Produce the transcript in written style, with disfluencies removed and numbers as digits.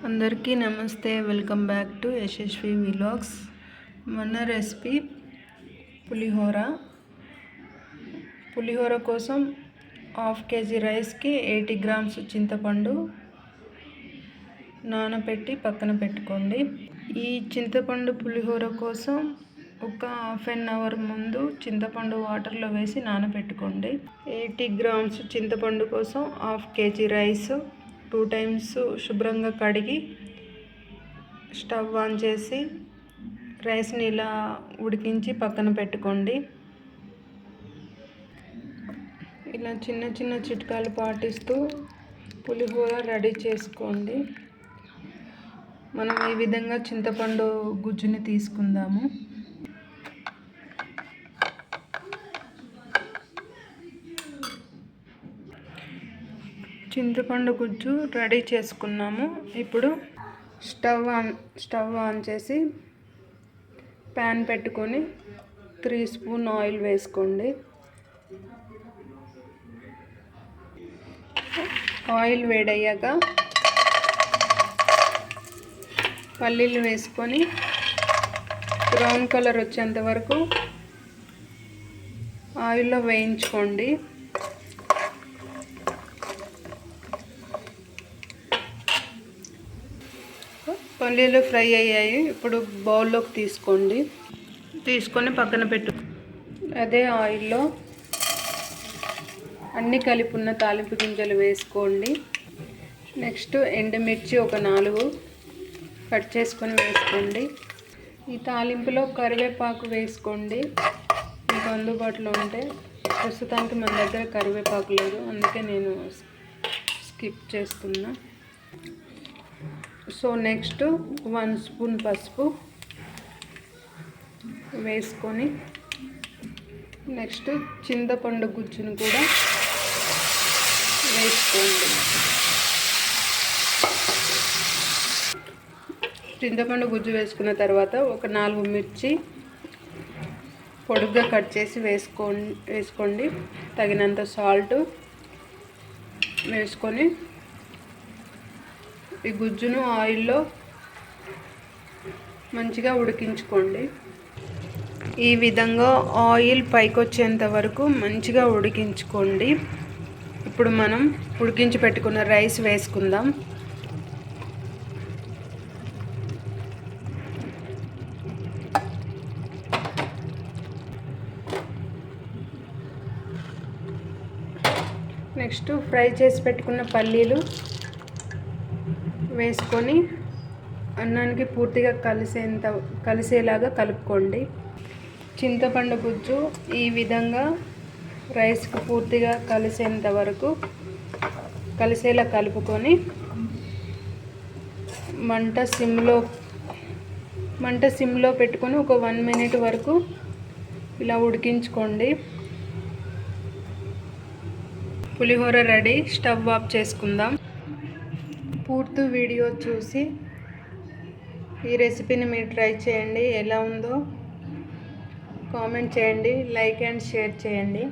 అందరికీ నమస్తే, welcome back to Yashasvi vlogs. మన రెసిపీ పులిహోర కోసం 1/2 kg రైస్కి 80 grams చింతపండు నానబెట్టి పక్కన పెట్టుకోండి. ఈ చింతపండు పులిహోర కోసం ఒక 1/2 hour ముందు చింతపండు వాటర్లో వేసి నానబెట్టుకోండి. 80 grams చింతపండు కోసం 1/2 kg రైస్ 2 times శుభ్రంగా కడిగి స్టవ్ ఆన్ చేసి రైస్ని ఇలా ఉడికించి పక్కన పెట్టుకోండి. ఇలా చిన్న చిన్న చిట్కాలు పాటిస్తూ పులిహోర రెడీ చేసుకోండి. మనం ఈ విధంగా చింతపండు గుజ్జుని తీసుకుందాము. చింతపండు గుజ్జు రెడీ చేసుకున్నాము. ఇప్పుడు స్టవ్ ఆన్ చేసి ప్యాన్ పెట్టుకొని 3 స్పూన్ ఆయిల్ వేసుకోండి. ఆయిల్ వేడయ్యాక పల్లీలు వేసుకొని బ్రౌన్ కలర్ వచ్చేంత వరకు ఆయిల్లో వేయించుకోండి. పల్లీలు ఫ్రై అయ్యాయి. ఇప్పుడు బౌల్లోకి తీసుకొని పక్కన పెట్టు. అదే ఆయిల్లో అన్నీ కలిపి ఉన్న తాలింపు గింజలు వేసుకోండి. నెక్స్ట్ ఎండుమిర్చి ఒక 4 కట్ చేసుకొని వేసుకోండి. ఈ తాలింపులో కరివేపాకు వేసుకోండి, మీకు అందుబాటులో ఉంటే. ప్రస్తుతానికి మన దగ్గర కరివేపాకు లేదు, అందుకే నేను స్కిప్ చేస్తున్నా. సో నెక్స్ట్ 1 స్పూన్ పసుపు వేసుకొని నెక్స్ట్ చింతపండు గుజ్జును కూడా వేసుకోండి. చింతపండు గుజ్జు వేసుకున్న తర్వాత ఒక 4 మిర్చి పొడుగ్గా కట్ చేసి వేసుకోండి. తగినంత సాల్ట్ వేసుకొని ఈ గుజ్జును ఆయిల్లో మంచిగా ఉడికించుకోండి. ఈ విధంగా ఆయిల్ పైకి వచ్చేంత వరకు మంచిగా ఉడికించుకోండి. ఇప్పుడు మనం ఉడికించి పెట్టుకున్న రైస్ వేసుకుందాం. నెక్స్ట్ ఫ్రై చేసి పెట్టుకున్న పల్లీలు వేసుకొని అన్నానికి పూర్తిగా కలిసేలాగా కలుపుకోండి. చింతపండు గుజ్జు ఈ విధంగా రైస్కి పూర్తిగా కలిసేంత వరకు కలిసేలా కలుపుకొని మంట సిమ్లో పెట్టుకొని ఒక 1 minute వరకు ఇలా ఉడికించుకోండి. పులిహోర రెడీ. స్టవ్ ఆఫ్ చేసుకుందాం. పూర్తి వీడియో చూసి ఈ రెసిపీని మీరు ట్రై చేయండి. ఎలా ఉందో కామెంట్ చేయండి, లైక్ అండ్ షేర్ చేయండి.